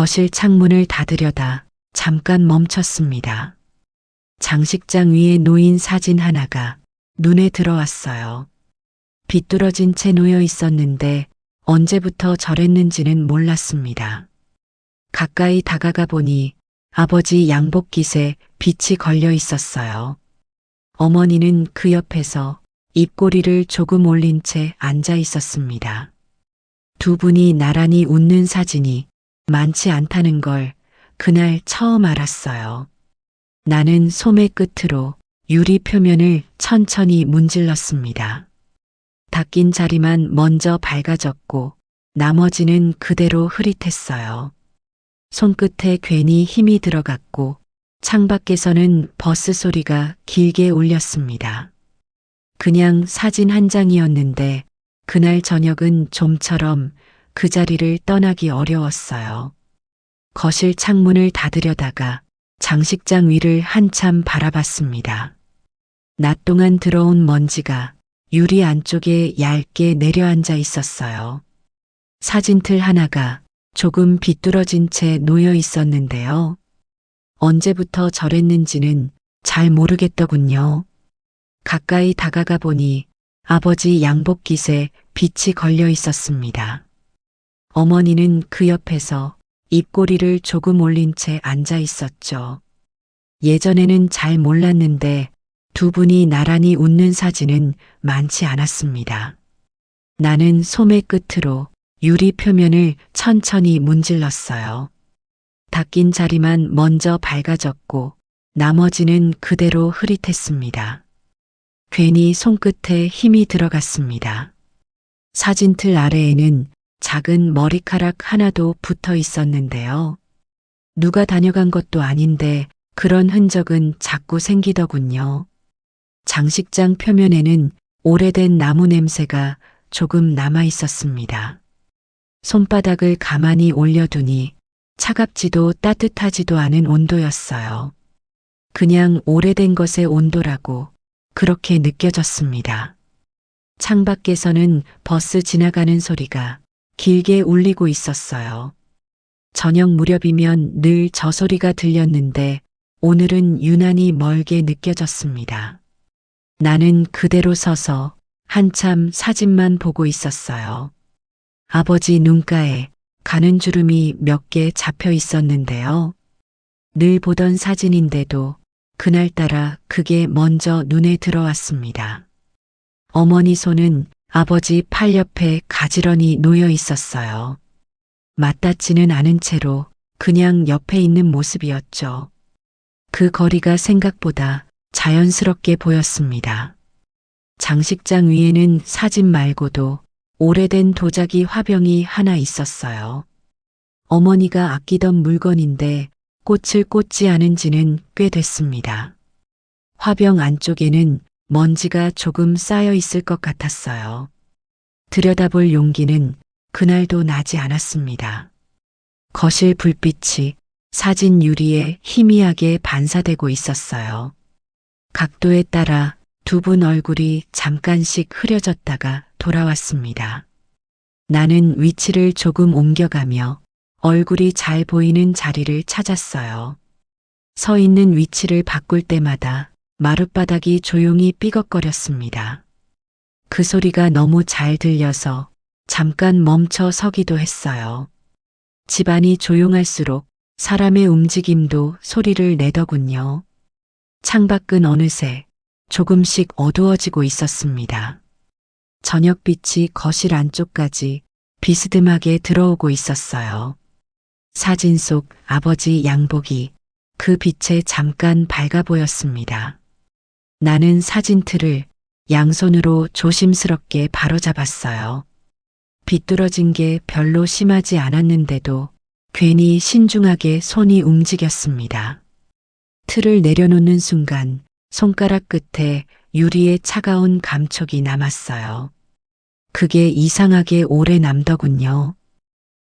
거실 창문을 닫으려다 잠깐 멈췄습니다. 장식장 위에 놓인 사진 하나가 눈에 들어왔어요. 비뚤어진 채 놓여 있었는데 언제부터 저랬는지는 몰랐습니다. 가까이 다가가 보니 아버지 양복깃에 빛이 걸려 있었어요. 어머니는 그 옆에서 입꼬리를 조금 올린 채 앉아 있었습니다. 두 분이 나란히 웃는 사진이 많지 않다는 걸 그날 처음 알았어요. 나는 소매 끝으로 유리 표면을 천천히 문질렀습니다. 닦인 자리만 먼저 밝아졌고 나머지는 그대로 흐릿했어요. 손끝에 괜히 힘이 들어갔고 창밖에서는 버스 소리가 길게 울렸습니다. 그냥 사진 한 장이었는데 그날 저녁은 좀처럼 그 자리를 떠나기 어려웠어요. 거실 창문을 닫으려다가 장식장 위를 한참 바라봤습니다. 낮 동안 들어온 먼지가 유리 안쪽에 얇게 내려앉아 있었어요. 사진틀 하나가 조금 비뚤어진 채 놓여 있었는데요. 언제부터 저랬는지는 잘 모르겠더군요. 가까이 다가가 보니 아버지 양복깃에 빛이 걸려 있었습니다. 어머니는 그 옆에서 입꼬리를 조금 올린 채 앉아 있었죠. 예전에는 잘 몰랐는데 두 분이 나란히 웃는 사진은 많지 않았습니다. 나는 소매 끝으로 유리 표면을 천천히 문질렀어요. 닦인 자리만 먼저 밝아졌고 나머지는 그대로 흐릿했습니다. 괜히 손끝에 힘이 들어갔습니다. 사진틀 아래에는 작은 머리카락 하나도 붙어 있었는데요. 누가 다녀간 것도 아닌데 그런 흔적은 자꾸 생기더군요. 장식장 표면에는 오래된 나무 냄새가 조금 남아 있었습니다. 손바닥을 가만히 올려두니 차갑지도 따뜻하지도 않은 온도였어요. 그냥 오래된 것의 온도라고 그렇게 느껴졌습니다. 창밖에서는 버스 지나가는 소리가 길게 울리고 있었어요. 저녁 무렵이면 늘 저 소리가 들렸는데 오늘은 유난히 멀게 느껴졌습니다. 나는 그대로 서서 한참 사진만 보고 있었어요. 아버지 눈가에 가는 주름이 몇 개 잡혀 있었는데요. 늘 보던 사진인데도 그날따라 그게 먼저 눈에 들어왔습니다. 어머니 손은 아버지 팔 옆에 가지런히 놓여 있었어요. 맞닿지는 않은 채로 그냥 옆에 있는 모습이었죠. 그 거리가 생각보다 자연스럽게 보였습니다. 장식장 위에는 사진 말고도 오래된 도자기 화병이 하나 있었어요. 어머니가 아끼던 물건인데 꽃을 꽂지 않은 지는 꽤 됐습니다. 화병 안쪽에는 먼지가 조금 쌓여 있을 것 같았어요. 들여다볼 용기는 그날도 나지 않았습니다. 거실 불빛이 사진 유리에 희미하게 반사되고 있었어요. 각도에 따라 두 분 얼굴이 잠깐씩 흐려졌다가 돌아왔습니다. 나는 위치를 조금 옮겨가며 얼굴이 잘 보이는 자리를 찾았어요. 서 있는 위치를 바꿀 때마다 마룻바닥이 조용히 삐걱거렸습니다. 그 소리가 너무 잘 들려서 잠깐 멈춰 서기도 했어요. 집안이 조용할수록 사람의 움직임도 소리를 내더군요. 창밖은 어느새 조금씩 어두워지고 있었습니다. 저녁빛이 거실 안쪽까지 비스듬하게 들어오고 있었어요. 사진 속 아버지 양복이 그 빛에 잠깐 밝아 보였습니다. 나는 사진틀을 양손으로 조심스럽게 바로잡았어요. 비뚤어진 게 별로 심하지 않았는데도 괜히 신중하게 손이 움직였습니다. 틀을 내려놓는 순간 손가락 끝에 유리의 차가운 감촉이 남았어요. 그게 이상하게 오래 남더군요.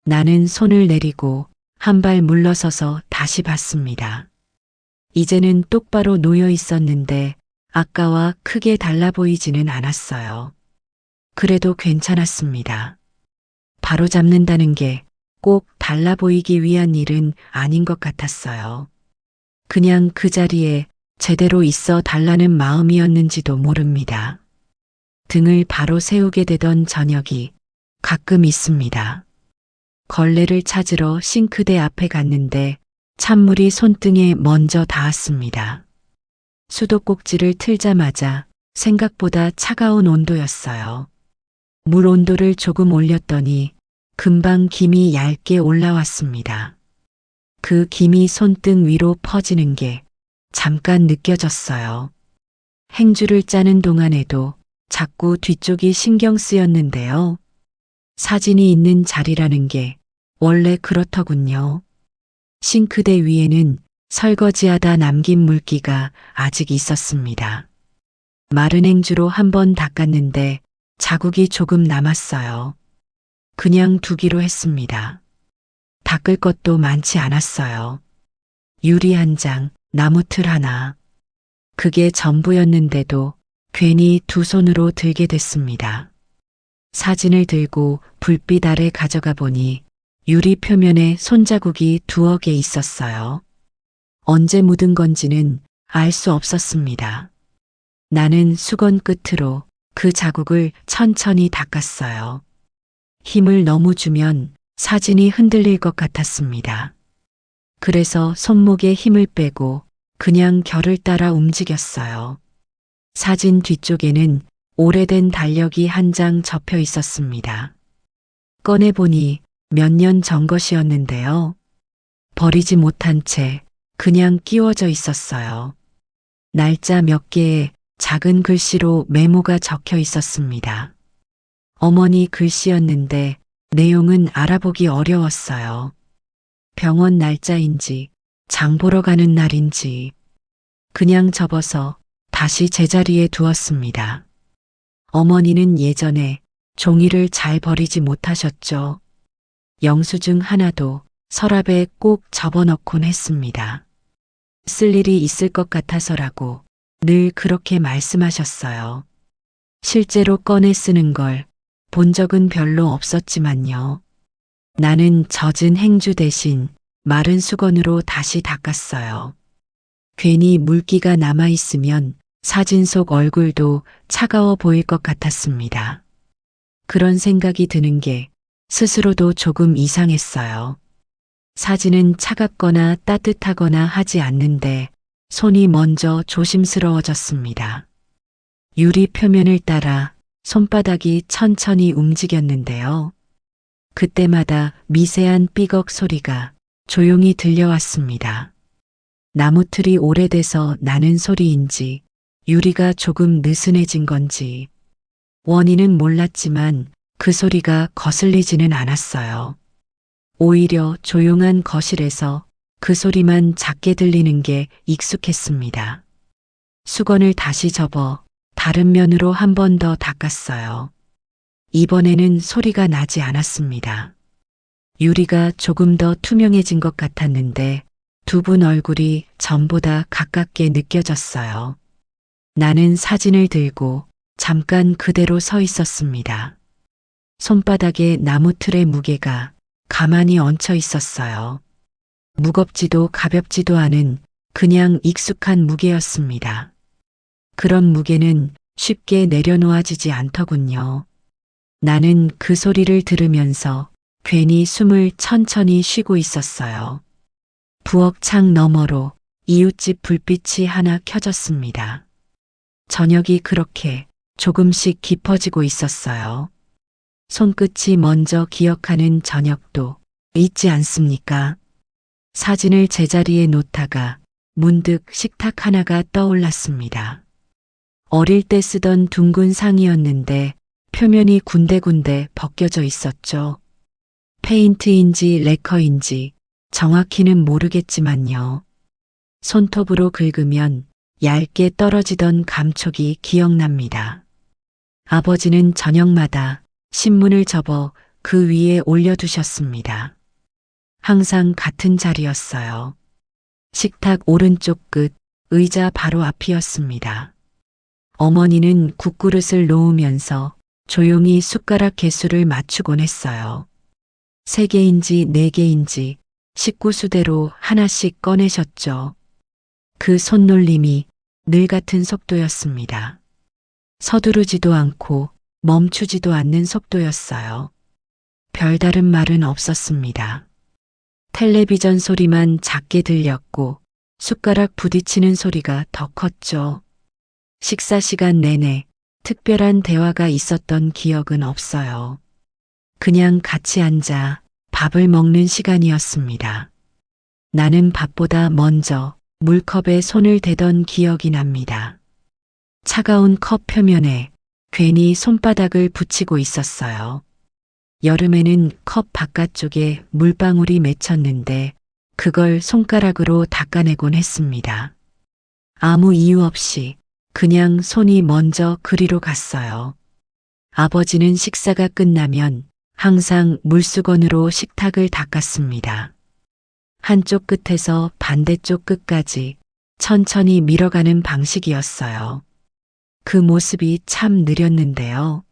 나는 손을 내리고 한 발 물러서서 다시 봤습니다. 이제는 똑바로 놓여 있었는데 아까와 크게 달라 보이지는 않았어요. 그래도 괜찮았습니다. 바로 잡는다는 게 꼭 달라 보이기 위한 일은 아닌 것 같았어요. 그냥 그 자리에 제대로 있어 달라는 마음이었는지도 모릅니다. 등을 바로 세우게 되던 저녁이 가끔 있습니다. 걸레를 찾으러 싱크대 앞에 갔는데 찬물이 손등에 먼저 닿았습니다. 수도꼭지를 틀자마자 생각보다 차가운 온도였어요. 물 온도를 조금 올렸더니 금방 김이 얇게 올라왔습니다. 그 김이 손등 위로 퍼지는 게 잠깐 느껴졌어요. 행주를 짜는 동안에도 자꾸 뒤쪽이 신경 쓰였는데요. 사진이 있는 자리라는 게 원래 그렇더군요. 싱크대 위에는 설거지하다 남긴 물기가 아직 있었습니다. 마른 행주로 한번 닦았는데 자국이 조금 남았어요. 그냥 두기로 했습니다. 닦을 것도 많지 않았어요. 유리 한 장, 나무틀 하나. 그게 전부였는데도 괜히 두 손으로 들게 됐습니다. 사진을 들고 불빛 아래 가져가 보니 유리 표면에 손자국이 두어 개 있었어요. 언제 묻은 건지는 알 수 없었습니다. 나는 수건 끝으로 그 자국을 천천히 닦았어요. 힘을 너무 주면 사진이 흔들릴 것 같았습니다. 그래서 손목에 힘을 빼고 그냥 결을 따라 움직였어요. 사진 뒤쪽에는 오래된 달력이 한 장 접혀 있었습니다. 꺼내보니 몇 년 전 것이었는데요. 버리지 못한 채 그냥 끼워져 있었어요. 날짜 몇 개에 작은 글씨로 메모가 적혀 있었습니다. 어머니 글씨였는데 내용은 알아보기 어려웠어요. 병원 날짜인지 장 보러 가는 날인지 그냥 접어서 다시 제자리에 두었습니다. 어머니는 예전에 종이를 잘 버리지 못하셨죠. 영수증 하나도 서랍에 꼭 접어넣곤 했습니다. 쓸 일이 있을 것 같아서라고 늘 그렇게 말씀하셨어요. 실제로 꺼내 쓰는 걸 본 적은 별로 없었지만요. 나는 젖은 행주 대신 마른 수건으로 다시 닦았어요. 괜히 물기가 남아있으면 사진 속 얼굴도 차가워 보일 것 같았습니다. 그런 생각이 드는 게 스스로도 조금 이상했어요. 사진은 차갑거나 따뜻하거나 하지 않는데 손이 먼저 조심스러워졌습니다. 유리 표면을 따라 손바닥이 천천히 움직였는데요. 그때마다 미세한 삐걱 소리가 조용히 들려왔습니다. 나무틀이 오래돼서 나는 소리인지 유리가 조금 느슨해진 건지 원인은 몰랐지만 그 소리가 거슬리지는 않았어요. 오히려 조용한 거실에서 그 소리만 작게 들리는 게 익숙했습니다. 수건을 다시 접어 다른 면으로 한 번 더 닦았어요. 이번에는 소리가 나지 않았습니다. 유리가 조금 더 투명해진 것 같았는데 두 분 얼굴이 전보다 가깝게 느껴졌어요. 나는 사진을 들고 잠깐 그대로 서 있었습니다. 손바닥에 나무틀의 무게가 가만히 얹혀 있었어요. 무겁지도 가볍지도 않은 그냥 익숙한 무게였습니다. 그런 무게는 쉽게 내려놓아지지 않더군요. 나는 그 소리를 들으면서 괜히 숨을 천천히 쉬고 있었어요. 부엌 창 너머로 이웃집 불빛이 하나 켜졌습니다. 저녁이 그렇게 조금씩 깊어지고 있었어요. 손끝이 먼저 기억하는 저녁도 있지 않습니까? 사진을 제자리에 놓다가 문득 식탁 하나가 떠올랐습니다. 어릴 때 쓰던 둥근 상이었는데 표면이 군데군데 벗겨져 있었죠. 페인트인지 레커인지 정확히는 모르겠지만요. 손톱으로 긁으면 얇게 떨어지던 감촉이 기억납니다. 아버지는 저녁마다 신문을 접어 그 위에 올려두셨습니다. 항상 같은 자리였어요. 식탁 오른쪽 끝 의자 바로 앞이었습니다. 어머니는 국그릇을 놓으면서 조용히 숟가락 개수를 맞추곤 했어요. 3개인지 4개인지 식구수대로 하나씩 꺼내셨죠. 그 손놀림이 늘 같은 속도였습니다. 서두르지도 않고 멈추지도 않는 속도였어요. 별다른 말은 없었습니다. 텔레비전 소리만 작게 들렸고 숟가락 부딪히는 소리가 더 컸죠. 식사 시간 내내 특별한 대화가 있었던 기억은 없어요. 그냥 같이 앉아 밥을 먹는 시간이었습니다. 나는 밥보다 먼저 물컵에 손을 대던 기억이 납니다. 차가운 컵 표면에 괜히 손바닥을 붙이고 있었어요. 여름에는 컵 바깥쪽에 물방울이 맺혔는데 그걸 손가락으로 닦아내곤 했습니다. 아무 이유 없이 그냥 손이 먼저 그리로 갔어요. 아버지는 식사가 끝나면 항상 물수건으로 식탁을 닦았습니다. 한쪽 끝에서 반대쪽 끝까지 천천히 밀어가는 방식이었어요. 그 모습이 참 느렸는데요.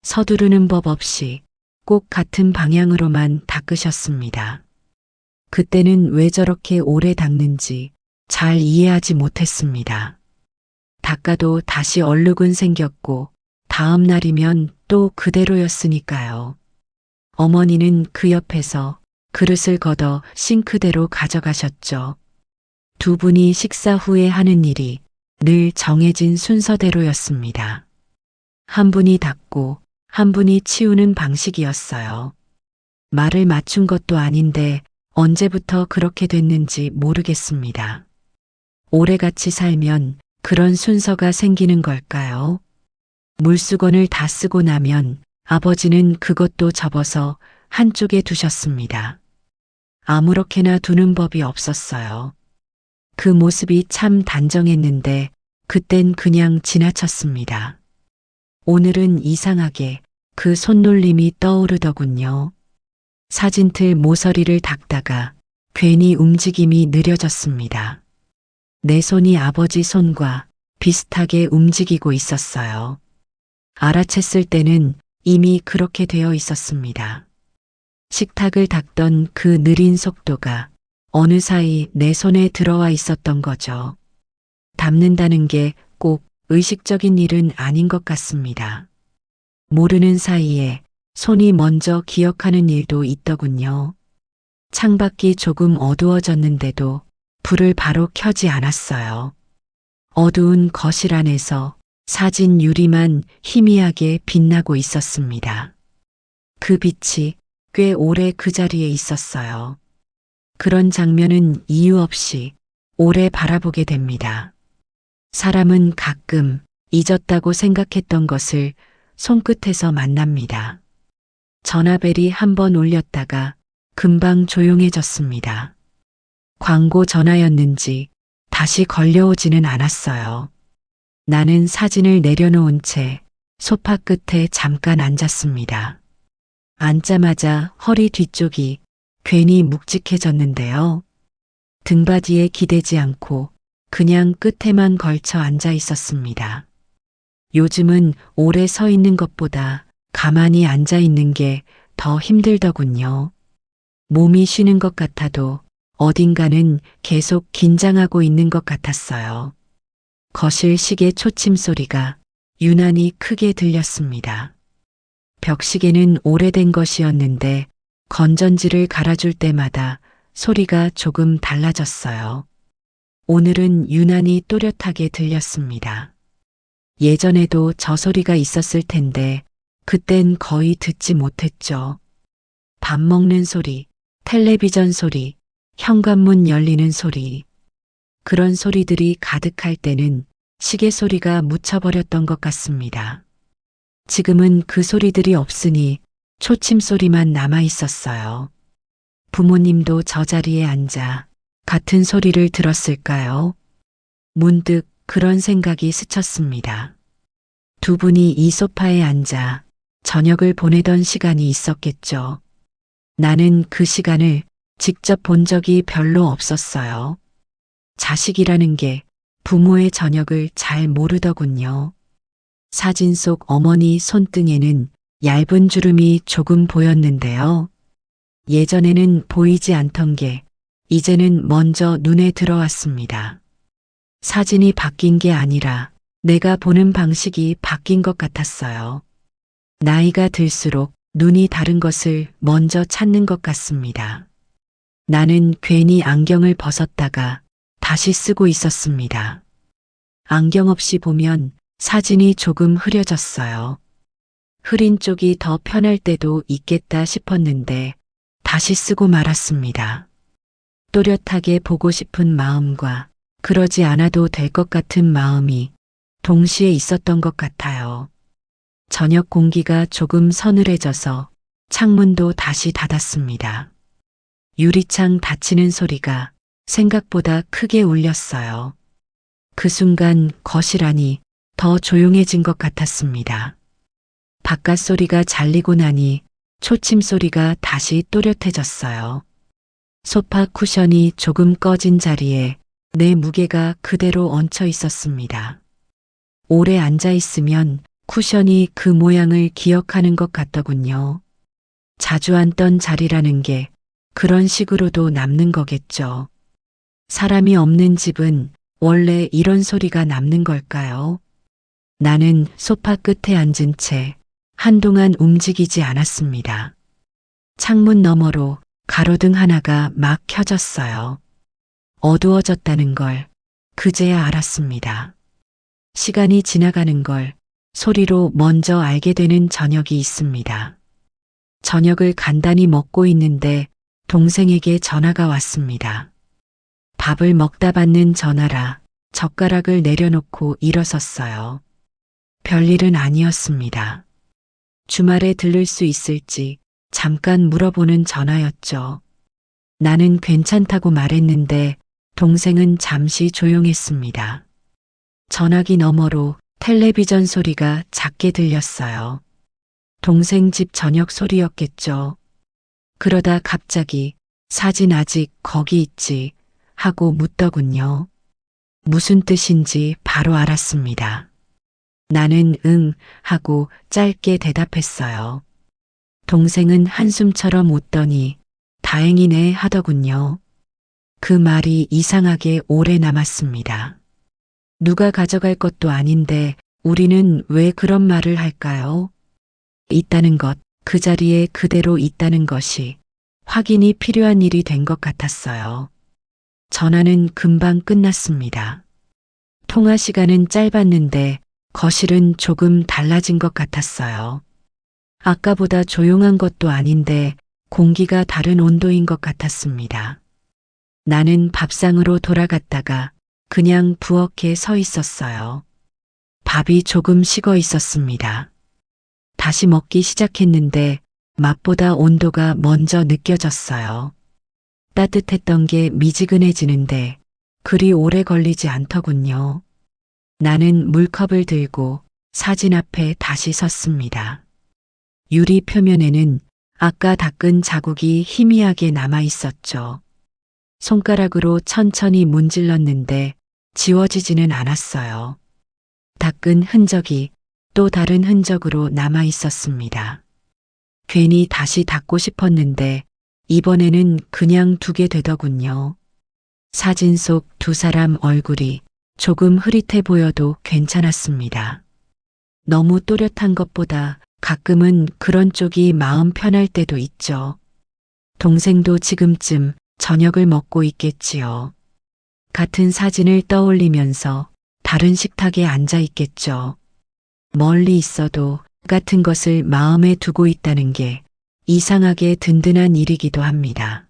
서두르는 법 없이 꼭 같은 방향으로만 닦으셨습니다. 그때는 왜 저렇게 오래 닦는지 잘 이해하지 못했습니다. 닦아도 다시 얼룩은 생겼고 다음 날이면 또 그대로였으니까요. 어머니는 그 옆에서 그릇을 걷어 싱크대로 가져가셨죠. 두 분이 식사 후에 하는 일이 늘 정해진 순서대로였습니다. 한 분이 닦고 한 분이 치우는 방식이었어요. 말을 맞춘 것도 아닌데 언제부터 그렇게 됐는지 모르겠습니다. 오래 같이 살면 그런 순서가 생기는 걸까요? 물수건을 다 쓰고 나면 아버지는 그것도 접어서 한쪽에 두셨습니다. 아무렇게나 두는 법이 없었어요. 그 모습이 참 단정했는데 그땐 그냥 지나쳤습니다. 오늘은 이상하게 그 손놀림이 떠오르더군요. 사진틀 모서리를 닦다가 괜히 움직임이 느려졌습니다. 내 손이 아버지 손과 비슷하게 움직이고 있었어요. 알아챘을 때는 이미 그렇게 되어 있었습니다. 식탁을 닦던 그 느린 속도가 어느 사이 내 손에 들어와 있었던 거죠. 닦는다는 게 꼭 의식적인 일은 아닌 것 같습니다. 모르는 사이에 손이 먼저 기억하는 일도 있더군요. 창밖이 조금 어두워졌는데도 불을 바로 켜지 않았어요. 어두운 거실 안에서 사진 유리만 희미하게 빛나고 있었습니다. 그 빛이 꽤 오래 그 자리에 있었어요. 그런 장면은 이유 없이 오래 바라보게 됩니다. 사람은 가끔 잊었다고 생각했던 것을 손끝에서 만납니다. 전화벨이 한 번 울렸다가 금방 조용해졌습니다. 광고 전화였는지 다시 걸려오지는 않았어요. 나는 사진을 내려놓은 채 소파 끝에 잠깐 앉았습니다. 앉자마자 허리 뒤쪽이 괜히 묵직해졌는데요. 등받이에 기대지 않고 그냥 끝에만 걸쳐 앉아 있었습니다. 요즘은 오래 서 있는 것보다 가만히 앉아 있는 게 더 힘들더군요. 몸이 쉬는 것 같아도 어딘가는 계속 긴장하고 있는 것 같았어요. 거실 시계 초침 소리가 유난히 크게 들렸습니다. 벽시계는 오래된 것이었는데 건전지를 갈아줄 때마다 소리가 조금 달라졌어요. 오늘은 유난히 또렷하게 들렸습니다. 예전에도 저 소리가 있었을 텐데 그땐 거의 듣지 못했죠. 밥 먹는 소리, 텔레비전 소리, 현관문 열리는 소리. 그런 소리들이 가득할 때는 시계 소리가 묻혀버렸던 것 같습니다. 지금은 그 소리들이 없으니 초침 소리만 남아 있었어요. 부모님도 저 자리에 앉아 같은 소리를 들었을까요? 문득 그런 생각이 스쳤습니다. 두 분이 이 소파에 앉아 저녁을 보내던 시간이 있었겠죠. 나는 그 시간을 직접 본 적이 별로 없었어요. 자식이라는 게 부모의 저녁을 잘 모르더군요. 사진 속 어머니 손등에는 얇은 주름이 조금 보였는데요. 예전에는 보이지 않던 게 이제는 먼저 눈에 들어왔습니다. 사진이 바뀐 게 아니라 내가 보는 방식이 바뀐 것 같았어요. 나이가 들수록 눈이 다른 것을 먼저 찾는 것 같습니다. 나는 괜히 안경을 벗었다가 다시 쓰고 있었습니다. 안경 없이 보면 사진이 조금 흐려졌어요. 흐린 쪽이 더 편할 때도 있겠다 싶었는데 다시 쓰고 말았습니다. 또렷하게 보고 싶은 마음과 그러지 않아도 될 것 같은 마음이 동시에 있었던 것 같아요. 저녁 공기가 조금 서늘해져서 창문도 다시 닫았습니다. 유리창 닫히는 소리가 생각보다 크게 울렸어요. 그 순간 거실 안이 더 조용해진 것 같았습니다. 바깥 소리가 잘리고 나니 초침 소리가 다시 또렷해졌어요. 소파 쿠션이 조금 꺼진 자리에 내 무게가 그대로 얹혀 있었습니다. 오래 앉아 있으면 쿠션이 그 모양을 기억하는 것 같더군요. 자주 앉던 자리라는 게 그런 식으로도 남는 거겠죠. 사람이 없는 집은 원래 이런 소리가 남는 걸까요? 나는 소파 끝에 앉은 채 한동안 움직이지 않았습니다. 창문 너머로 가로등 하나가 막 켜졌어요. 어두워졌다는 걸 그제야 알았습니다. 시간이 지나가는 걸 소리로 먼저 알게 되는 저녁이 있습니다. 저녁을 간단히 먹고 있는데 동생에게 전화가 왔습니다. 밥을 먹다 받는 전화라 젓가락을 내려놓고 일어섰어요. 별일은 아니었습니다. 주말에 들를 수 있을지 잠깐 물어보는 전화였죠. 나는 괜찮다고 말했는데 동생은 잠시 조용했습니다. 전화기 너머로 텔레비전 소리가 작게 들렸어요. 동생 집 저녁 소리였겠죠. 그러다 갑자기 사진 아직 거기 있지 하고 묻더군요. 무슨 뜻인지 바로 알았습니다. 나는 응 하고 짧게 대답했어요. 동생은 한숨처럼 웃더니 다행이네 하더군요. 그 말이 이상하게 오래 남았습니다. 누가 가져갈 것도 아닌데 우리는 왜 그런 말을 할까요? 있다는 것, 그 자리에 그대로 있다는 것이 확인이 필요한 일이 된 것 같았어요. 전화는 금방 끝났습니다. 통화 시간은 짧았는데 거실은 조금 달라진 것 같았어요. 아까보다 조용한 것도 아닌데 공기가 다른 온도인 것 같았습니다. 나는 밥상으로 돌아갔다가 그냥 부엌에 서 있었어요. 밥이 조금 식어 있었습니다. 다시 먹기 시작했는데 맛보다 온도가 먼저 느껴졌어요. 따뜻했던 게 미지근해지는데 그리 오래 걸리지 않더군요. 나는 물컵을 들고 사진 앞에 다시 섰습니다. 유리 표면에는 아까 닦은 자국이 희미하게 남아 있었죠. 손가락으로 천천히 문질렀는데 지워지지는 않았어요. 닦은 흔적이 또 다른 흔적으로 남아 있었습니다. 괜히 다시 닦고 싶었는데 이번에는 그냥 두게 되더군요. 사진 속 두 사람 얼굴이 조금 흐릿해 보여도 괜찮았습니다. 너무 또렷한 것보다 가끔은 그런 쪽이 마음 편할 때도 있죠. 동생도 지금쯤 저녁을 먹고 있겠지요. 같은 사진을 떠올리면서 다른 식탁에 앉아 있겠죠. 멀리 있어도 같은 것을 마음에 두고 있다는 게 이상하게 든든한 일이기도 합니다.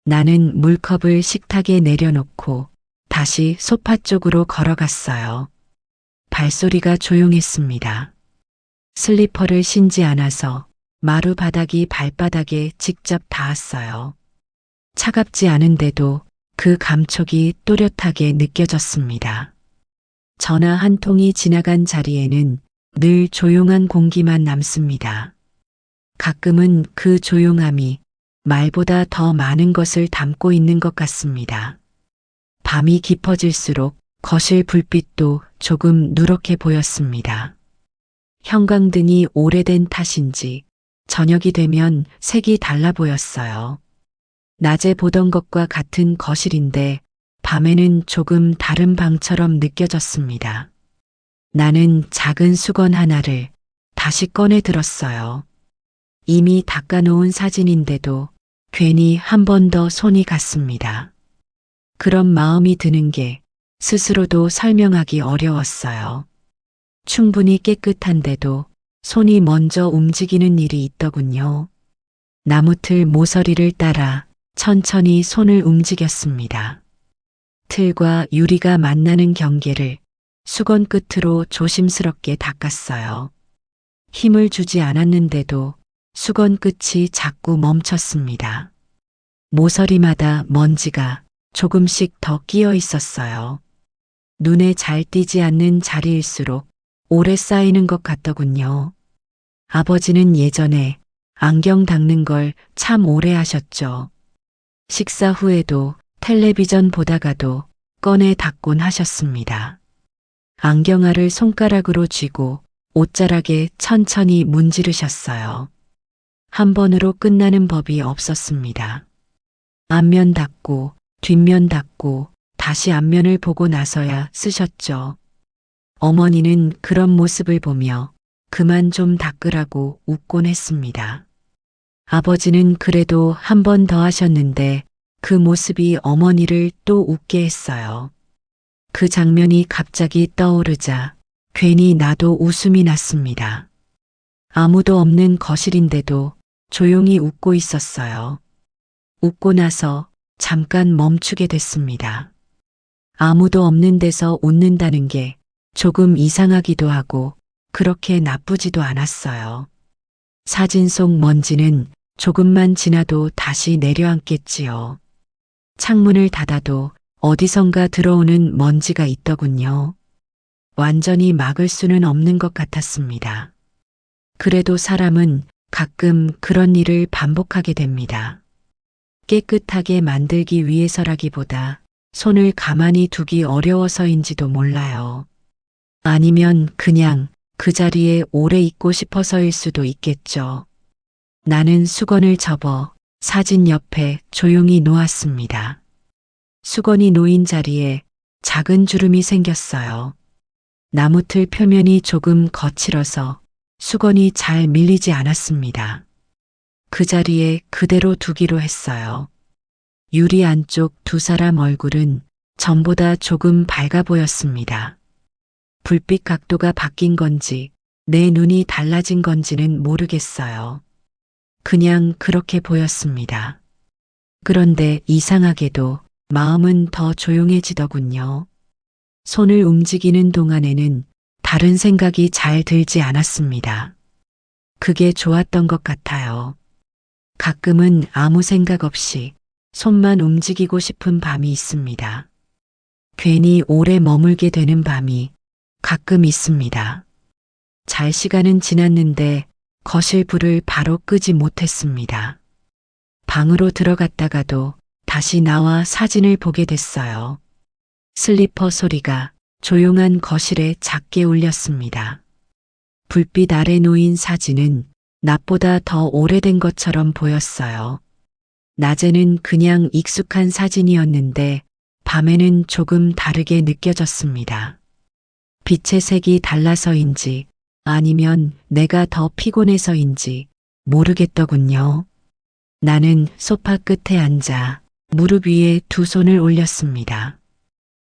나는 물컵을 식탁에 내려놓고 다시 소파 쪽으로 걸어갔어요. 발소리가 조용했습니다. 슬리퍼를 신지 않아서 마루 바닥이 발바닥에 직접 닿았어요. 차갑지 않은데도 그 감촉이 또렷하게 느껴졌습니다. 전화 한 통이 지나간 자리에는 늘 조용한 공기만 남습니다. 가끔은 그 조용함이 말보다 더 많은 것을 담고 있는 것 같습니다. 밤이 깊어질수록 거실 불빛도 조금 누렇게 보였습니다. 형광등이 오래된 탓인지 저녁이 되면 색이 달라 보였어요. 낮에 보던 것과 같은 거실인데 밤에는 조금 다른 방처럼 느껴졌습니다. 나는 작은 수건 하나를 다시 꺼내 들었어요. 이미 닦아놓은 사진인데도 괜히 한 번 더 손이 갔습니다. 그런 마음이 드는 게 스스로도 설명하기 어려웠어요. 충분히 깨끗한데도 손이 먼저 움직이는 일이 있더군요. 나무틀 모서리를 따라 천천히 손을 움직였습니다. 틀과 유리가 만나는 경계를 수건 끝으로 조심스럽게 닦았어요. 힘을 주지 않았는데도 수건 끝이 자꾸 멈췄습니다. 모서리마다 먼지가 조금씩 더 끼어 있었어요. 눈에 잘 띄지 않는 자리일수록 오래 쌓이는 것 같더군요. 아버지는 예전에 안경 닦는 걸 참 오래 하셨죠. 식사 후에도 텔레비전 보다가도 꺼내 닦곤 하셨습니다. 안경알을 손가락으로 쥐고 옷자락에 천천히 문지르셨어요. 한 번으로 끝나는 법이 없었습니다. 앞면 닦고 뒷면 닦고 다시 앞면을 보고 나서야 쓰셨죠. 어머니는 그런 모습을 보며 그만 좀 닦으라고 웃곤 했습니다. 아버지는 그래도 한 번 더 하셨는데 그 모습이 어머니를 또 웃게 했어요. 그 장면이 갑자기 떠오르자 괜히 나도 웃음이 났습니다. 아무도 없는 거실인데도 조용히 웃고 있었어요. 웃고 나서 잠깐 멈추게 됐습니다. 아무도 없는 데서 웃는다는 게 조금 이상하기도 하고 그렇게 나쁘지도 않았어요. 사진 속 먼지는 조금만 지나도 다시 내려앉겠지요. 창문을 닫아도 어디선가 들어오는 먼지가 있더군요. 완전히 막을 수는 없는 것 같았습니다. 그래도 사람은 가끔 그런 일을 반복하게 됩니다. 깨끗하게 만들기 위해서라기보다 손을 가만히 두기 어려워서인지도 몰라요. 아니면 그냥 그 자리에 오래 있고 싶어서일 수도 있겠죠. 나는 수건을 접어 사진 옆에 조용히 놓았습니다. 수건이 놓인 자리에 작은 주름이 생겼어요. 나무틀 표면이 조금 거칠어서 수건이 잘 밀리지 않았습니다. 그 자리에 그대로 두기로 했어요. 유리 안쪽 두 사람 얼굴은 전보다 조금 밝아 보였습니다. 불빛 각도가 바뀐 건지 내 눈이 달라진 건지는 모르겠어요. 그냥 그렇게 보였습니다. 그런데 이상하게도 마음은 더 조용해지더군요. 손을 움직이는 동안에는 다른 생각이 잘 들지 않았습니다. 그게 좋았던 것 같아요. 가끔은 아무 생각 없이 손만 움직이고 싶은 밤이 있습니다. 괜히 오래 머물게 되는 밤이 가끔 있습니다. 잘 시간은 지났는데 거실 불을 바로 끄지 못했습니다. 방으로 들어갔다가도 다시 나와 사진을 보게 됐어요. 슬리퍼 소리가 조용한 거실에 작게 울렸습니다. 불빛 아래 놓인 사진은 낮보다 더 오래된 것처럼 보였어요. 낮에는 그냥 익숙한 사진이었는데 밤에는 조금 다르게 느껴졌습니다. 빛의 색이 달라서인지 아니면 내가 더 피곤해서인지 모르겠더군요. 나는 소파 끝에 앉아 무릎 위에 두 손을 올렸습니다.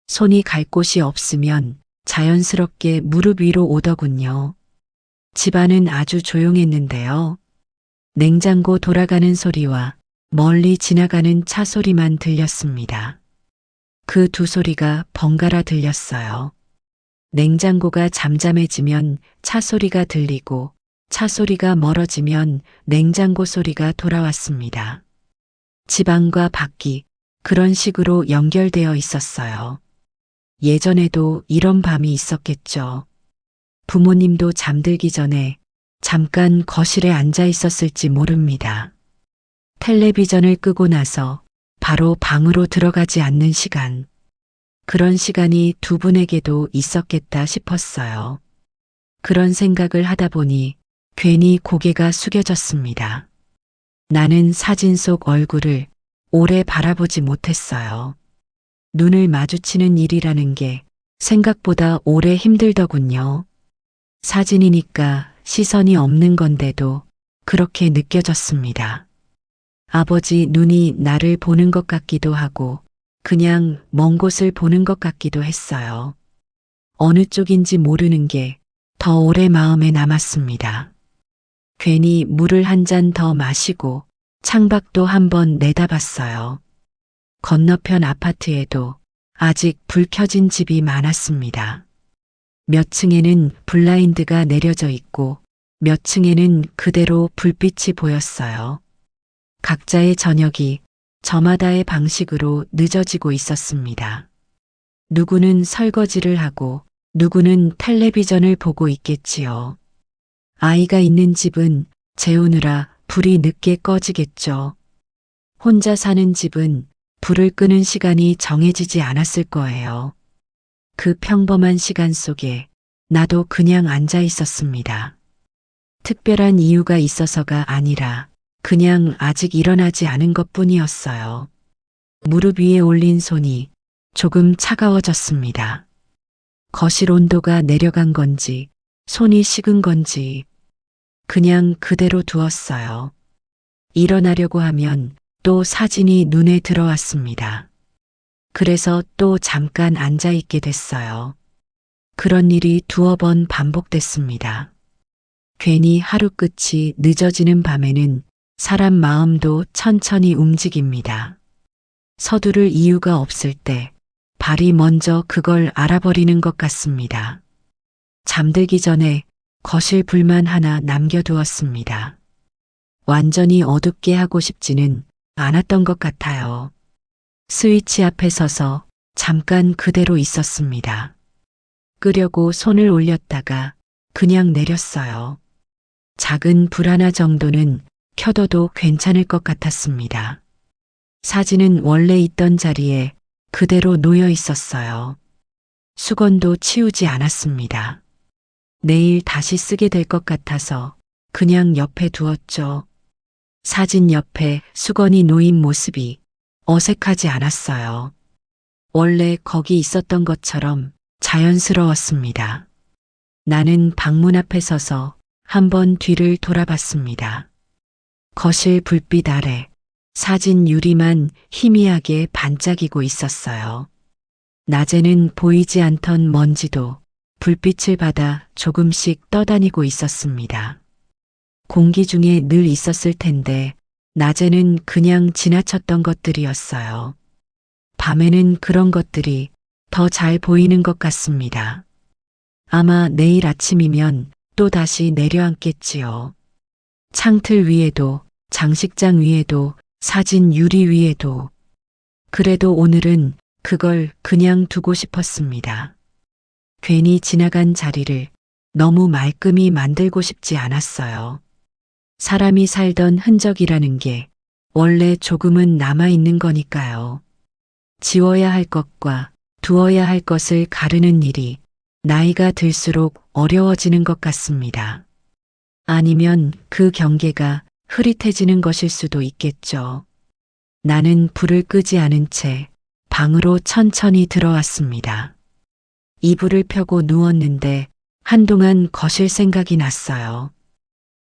손이 갈 곳이 없으면 자연스럽게 무릎 위로 오더군요. 집안은 아주 조용했는데요. 냉장고 돌아가는 소리와 멀리 지나가는 차 소리만 들렸습니다. 그 두 소리가 번갈아 들렸어요. 냉장고가 잠잠해지면 차 소리가 들리고 차 소리가 멀어지면 냉장고 소리가 돌아왔습니다. 집안과 밖이 그런 식으로 연결되어 있었어요. 예전에도 이런 밤이 있었겠죠. 부모님도 잠들기 전에 잠깐 거실에 앉아 있었을지 모릅니다. 텔레비전을 끄고 나서 바로 방으로 들어가지 않는 시간. 그런 시간이 두 분에게도 있었겠다 싶었어요. 그런 생각을 하다 보니 괜히 고개가 숙여졌습니다. 나는 사진 속 얼굴을 오래 바라보지 못했어요. 눈을 마주치는 일이라는 게 생각보다 오래 힘들더군요. 사진이니까 시선이 없는 건데도 그렇게 느껴졌습니다. 아버지 눈이 나를 보는 것 같기도 하고 그냥 먼 곳을 보는 것 같기도 했어요. 어느 쪽인지 모르는 게 더 오래 마음에 남았습니다. 괜히 물을 한 잔 더 마시고 창밖도 한번 내다봤어요. 건너편 아파트에도 아직 불 켜진 집이 많았습니다. 몇 층에는 블라인드가 내려져 있고 몇 층에는 그대로 불빛이 보였어요. 각자의 저녁이 저마다의 방식으로 늦어지고 있었습니다. 누구는 설거지를 하고 누구는 텔레비전을 보고 있겠지요. 아이가 있는 집은 재우느라 불이 늦게 꺼지겠죠. 혼자 사는 집은 불을 끄는 시간이 정해지지 않았을 거예요. 그 평범한 시간 속에 나도 그냥 앉아 있었습니다. 특별한 이유가 있어서가 아니라 그냥 아직 일어나지 않은 것 뿐이었어요. 무릎 위에 올린 손이 조금 차가워졌습니다. 거실 온도가 내려간 건지 손이 식은 건지 그냥 그대로 두었어요. 일어나려고 하면 또 사진이 눈에 들어왔습니다. 그래서 또 잠깐 앉아 있게 됐어요. 그런 일이 두어 번 반복됐습니다. 괜히 하루 끝이 늦어지는 밤에는 사람 마음도 천천히 움직입니다. 서두를 이유가 없을 때 발이 먼저 그걸 알아버리는 것 같습니다. 잠들기 전에 거실 불만 하나 남겨두었습니다. 완전히 어둡게 하고 싶지는 않았던 것 같아요. 스위치 앞에 서서 잠깐 그대로 있었습니다. 끄려고 손을 올렸다가 그냥 내렸어요. 작은 불 하나 정도는 켜둬도 괜찮을 것 같았습니다. 사진은 원래 있던 자리에 그대로 놓여 있었어요. 수건도 치우지 않았습니다. 내일 다시 쓰게 될 것 같아서 그냥 옆에 두었죠. 사진 옆에 수건이 놓인 모습이 어색하지 않았어요. 원래 거기 있었던 것처럼 자연스러웠습니다. 나는 방문 앞에 서서 한번 뒤를 돌아봤습니다. 거실 불빛 아래 사진 유리만 희미하게 반짝이고 있었어요. 낮에는 보이지 않던 먼지도 불빛을 받아 조금씩 떠다니고 있었습니다. 공기 중에 늘 있었을 텐데 낮에는 그냥 지나쳤던 것들이었어요. 밤에는 그런 것들이 더 잘 보이는 것 같습니다. 아마 내일 아침이면 또 다시 내려앉겠지요. 창틀 위에도 장식장 위에도 사진 유리 위에도. 그래도 오늘은 그걸 그냥 두고 싶었습니다. 괜히 지나간 자리를 너무 말끔히 만들고 싶지 않았어요. 사람이 살던 흔적이라는 게 원래 조금은 남아있는 거니까요. 지워야 할 것과 두어야 할 것을 가르는 일이 나이가 들수록 어려워지는 것 같습니다. 아니면 그 경계가 흐릿해지는 것일 수도 있겠죠. 나는 불을 끄지 않은 채 방으로 천천히 들어왔습니다. 이불을 펴고 누웠는데 한동안 거실 생각이 났어요.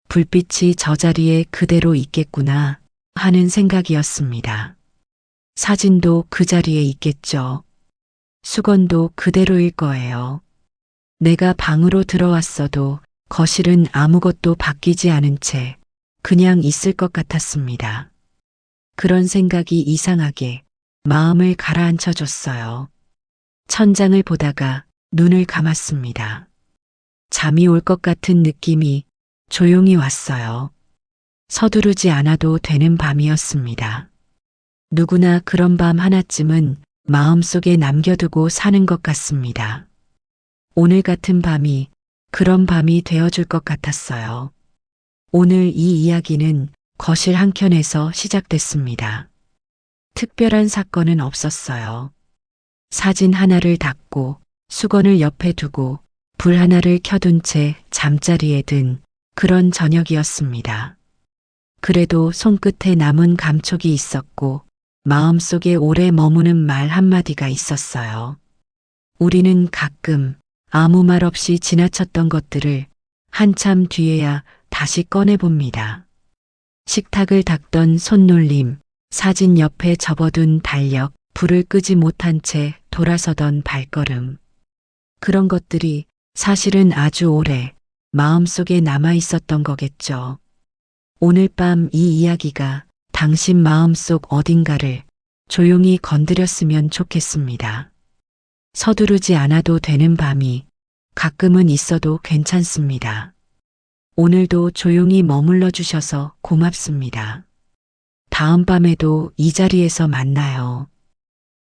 불빛이 저 자리에 그대로 있겠구나 하는 생각이었습니다. 사진도 그 자리에 있겠죠. 수건도 그대로일 거예요. 내가 방으로 들어왔어도 거실은 아무것도 바뀌지 않은 채 그냥 있을 것 같았습니다. 그런 생각이 이상하게 마음을 가라앉혀줬어요. 천장을 보다가 눈을 감았습니다. 잠이 올 것 같은 느낌이 조용히 왔어요. 서두르지 않아도 되는 밤이었습니다. 누구나 그런 밤 하나쯤은 마음속에 남겨두고 사는 것 같습니다. 오늘 같은 밤이 그런 밤이 되어줄 것 같았어요. 오늘 이 이야기는 거실 한켠에서 시작됐습니다. 특별한 사건은 없었어요. 사진 하나를 닫고 수건을 옆에 두고 불 하나를 켜둔 채 잠자리에 든 그런 저녁이었습니다. 그래도 손끝에 남은 감촉이 있었고 마음속에 오래 머무는 말 한마디가 있었어요. 우리는 가끔 아무 말 없이 지나쳤던 것들을 한참 뒤에야 다시 꺼내봅니다. 식탁을 닦던 손놀림, 사진 옆에 접어둔 달력, 불을 끄지 못한 채 돌아서던 발걸음. 그런 것들이 사실은 아주 오래 마음속에 남아 있었던 거겠죠. 오늘 밤 이 이야기가 당신 마음속 어딘가를 조용히 건드렸으면 좋겠습니다. 서두르지 않아도 되는 밤이 가끔은 있어도 괜찮습니다. 오늘도 조용히 머물러 주셔서 고맙습니다. 다음 밤에도 이 자리에서 만나요.